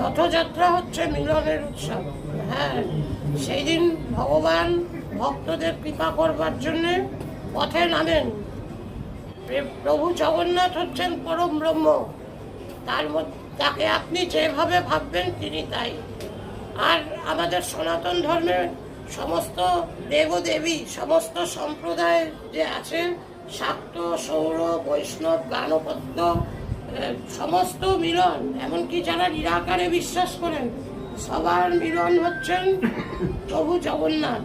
রথযাত্রা হচ্ছে মিলনের উৎসব। হ্যাঁ, সেই দিন ভগবান ভক্তদের কৃপা করবার জন্যে পথে নামেন। প্রভু জগন্নাথ হচ্ছেন পরম ব্রহ্ম, তাকে আপনি যেভাবে ভাববেন তিনি তাই। আর আমাদের সনাতন ধর্মের সমস্ত দেবদেবী, সমস্ত সম্প্রদায় যে আছে, শাক্ত, সৌর, বৈষ্ণব, গানপত্য, সমস্ত মিলন, এমনকি যারা নিরাকারে বিশ্বাস করেন, সবার মিলন হচ্ছেন প্রভু জগন্নাথ।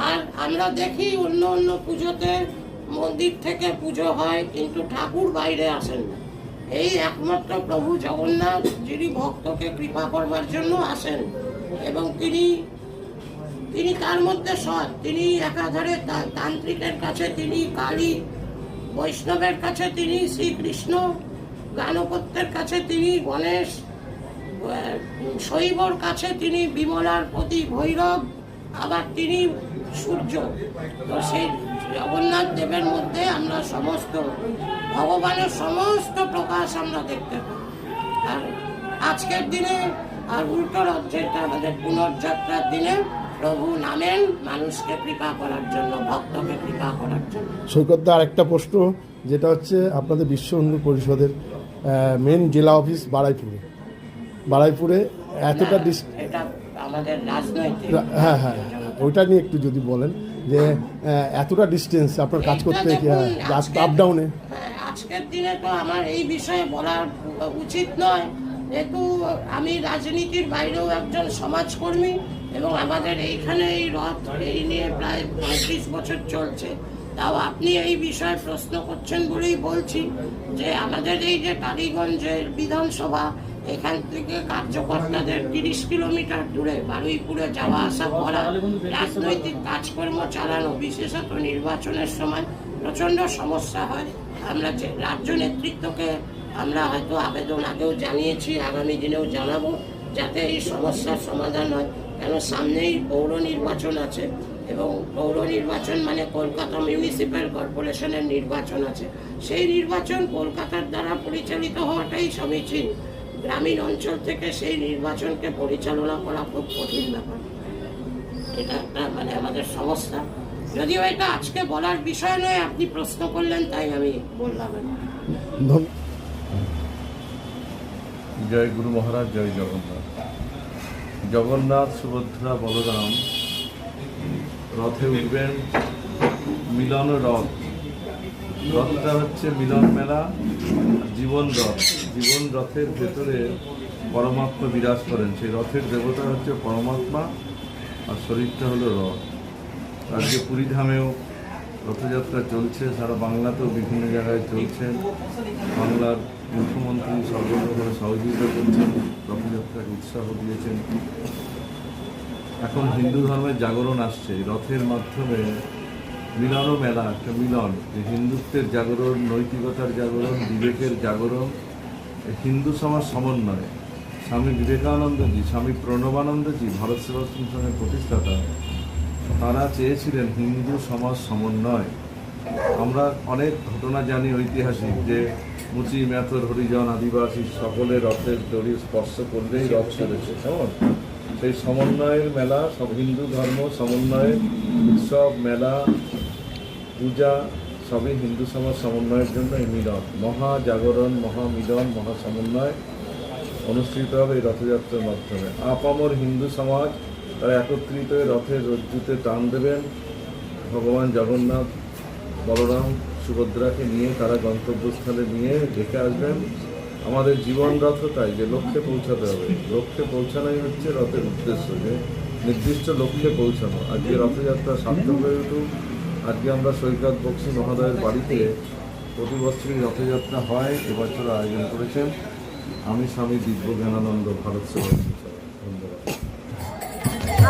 আর আমরা দেখি অন্য অন্য পুজোতে মন্দির থেকে পুজো হয়, কিন্তু ঠাকুর বাইরে আসেন না। এই একমাত্র প্রভু জগন্নাথ, যিনি ভক্তকে কৃপা করবার জন্য আসেন, এবং তিনি তার মধ্যে সৎ। তিনি একাধারে তান্ত্রিকের কাছে তিনি কালী, বৈষ্ণবের কাছে তিনি শ্রীকৃষ্ণ, গানপত্যের কাছে তিনি গণেশ, শৈবর কাছে তিনি বিমলার প্রতি ভৈরব, আবার তিনি সূর্য। তো সেই জগন্নাথ দেবের মধ্যে আমরা সমস্ত ভগবানের সমস্ত প্রকাশ আমরা দেখতে পাই। আর আজকের দিনে আর উল্টো রথ, যেটা আমাদের পুনর্যাত্রার দিনে প্রভু নামেন মানুষকে কৃপা করার জন্য, ভক্তকে কৃপা করার জন্য। সৈকতদা, আরেকটা প্রশ্ন, যেটা হচ্ছে আপনাদের বিশ্ব হিন্দু পরিষদের মেন জেলা অফিস বারাইপুরে এতটা এটা আমাদের রাজনৈতিক, হ্যাঁ, ওইটা নিয়ে একটু যদি বলেন যে এতটা ডিস্টেন্স আপনার কাজ করতে আপ ডাউনে। আজকের দিনে তো আমার এই বিষয়ে বলার উচিত নয়, যেহেতু আমি রাজনীতির বাইরেও একজন সমাজকর্মী, এবং আমাদের এইখানে এই রথ এই নিয়ে প্রায় 35 বছর চলছে। তাও আপনি এই বিষয়ে প্রশ্ন করছেন বলেই বলছি যে আমাদের এই যে টালিগঞ্জের বিধানসভা, এখান থেকে কার্যকর্তাদের 30 কিলোমিটার দূরে বারুইপুরে যাওয়া আসা করা, রাজনৈতিক কাজকর্ম চালানো, বিশেষত নির্বাচনের সময় প্রচণ্ড সমস্যা হয়। আমরা যে রাজ্য নেতৃত্বকে আমরা হয়তো আবেদন আগেও জানিয়েছি, আগামী দিনেও জানাবো, যাতে এই সমস্যার সমাধান হয়। কেন সামনেই পৌর নির্বাচন আছে, এবং পৌর নির্বাচন মানে কলকাতা মিউনিসিপ্যাল কর্পোরেশনের নির্বাচন আছে। সেই নির্বাচন কলকাতার দ্বারা পরিচালিত হওয়াটাই সমীচীন। গ্রামীণ অঞ্চল থেকে সেই নির্বাচনকে পরিচালনা করা খুব কঠিন ব্যাপার। এটা একটা মানে আমাদের সমস্যা। যদিও এটা আজকে বলার বিষয় নয়, আপনি প্রশ্ন করলেন তাই আমি বললাম। জয় গুরু মহারাজ, জয় জগন্নাথ। জগন্নাথ, সুভদ্রা, বলরাম রথে উঠবেন, মিলন রথ। রথটা হচ্ছে মিলন মেলা, জীবন রথ। জীবন রথের ভেতরে পরমাত্মা বিরাজ করেন। সেই রথের দেবতা হচ্ছে পরমাত্মা, আর শরীরটা হলো রথ। আজকে পুরীধামেও রথযাত্রা চলছে, সারা বাংলাতেও বিভিন্ন জায়গায় চলছে। বাংলার মুখ্যমন্ত্রী সর্বতভাবে সহযোগিতা করছেন, রথযাত্রাকে উৎসাহ দিয়েছেন। এখন হিন্দু ধর্মের জাগরণ আসছে, রথের মাধ্যমে মিলন মেলা, একটা মিলন, যে হিন্দুত্বের জাগরণ, নৈতিকতার জাগরণ, বিবেকের জাগরণ, হিন্দু সমাজ সমন্বয়। স্বামী বিবেকানন্দজি, স্বামী প্রণবানন্দজি, ভারত সেবাশ্রম সংঘের প্রতিষ্ঠাতা, তারা চেয়েছিলেন হিন্দু সমাজ সমন্বয়। আমরা অনেক ঘটনা জানি ঐতিহাসিক, যে মুচি, মেথর, হরিজন, আদিবাসী সকলে রথের দড়ি স্পর্শ করলেই রথ চলেছে। কেমন সেই সমন্বয়ের মেলা, সব হিন্দু ধর্ম সমন্বয়ের উৎসব, মেলা, পূজা সবই হিন্দু সমাজ সমন্বয়ের জন্য এই মিলন, মহাজাগরণ, মহামিলন, মহাসমন্বয় অনুষ্ঠিত হবে এই রথযাত্রার মাধ্যমে। আপামর হিন্দু সমাজ তারা একত্রিত হয়ে রথের রজ্জুতে টান দেবেন। ভগবান জগন্নাথ, বলরাম, সুভদ্রাকে নিয়ে তারা গন্তব্যস্থলে নিয়ে দেখে আসবেন। আমাদের জীবন রথ তাই, যে লক্ষ্যে পৌঁছাতে হবে। লক্ষ্যে পৌঁছানোই হচ্ছে রথের উদ্দেশ্য, যে নির্দিষ্ট লক্ষ্যে পৌঁছানো। আজকে রথযাত্রা সার্থক হয়ে উঠুক। আজকে আমরা সৈকত বক্সী মহোদয়ের বাড়িতে প্রতি বছরই রথযাত্রা হয়, এবছর আয়োজন করেছেন আমি স্বামী দিব্য জ্ঞানানন্দ, ভারত সেবাশ্রম। ধন্যবাদ।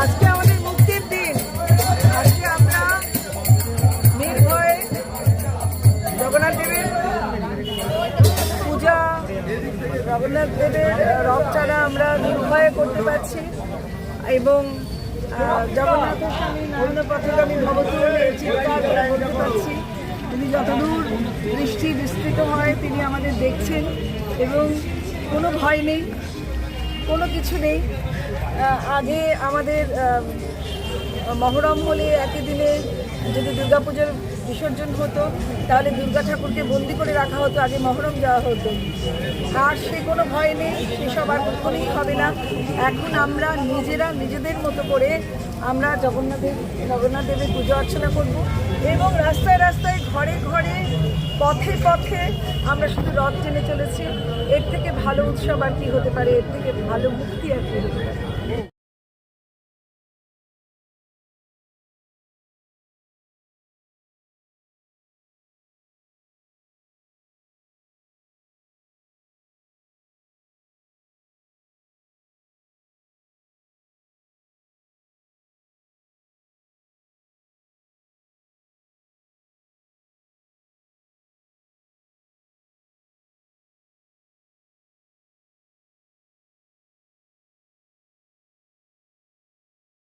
আজকে আমাদের মুক্তির দিন। আজকে আমরা নির্ভয়ে জগন্নাথ দেবের পূজা, জগন্নাথ দেবের রথ চালা আমরা নির্ভয়ে করতে পারছি, এবং জগন্নাথের স্বামী নরেন্দ্র পথগামী ভবতুলে চিৎকার করতে পারছি। তিনি যতদূর দৃষ্টি বিস্তৃত হয় তিনি আমাদের দেখছেন, এবং কোনো ভয় নেই। কোনো কিছু নেই। আগে আমাদের মহরম হলে একই দিনে যদি দুর্গাপুজোর বিসর্জন হতো তাহলে দুর্গা ঠাকুরকে বন্দি করে রাখা হতো, আগে মহরম যাওয়া হতো। আর সে কোনো ভয় নেই, সেসব আর কখনোই হবে না। এখন আমরা নিজেরা নিজেদের মতো করে আমরা জগন্নাথ দেবের পুজো অর্চনা করব এবং রাস্তায় রাস্তায় ঘরে ঘরে পথে পথে আমরা শুধু রথ টেনে চলেছি। এর থেকে ভালো উৎসব আর কি হতে পারে, এর থেকে ভালো মুক্তি আর কি হতে পারে।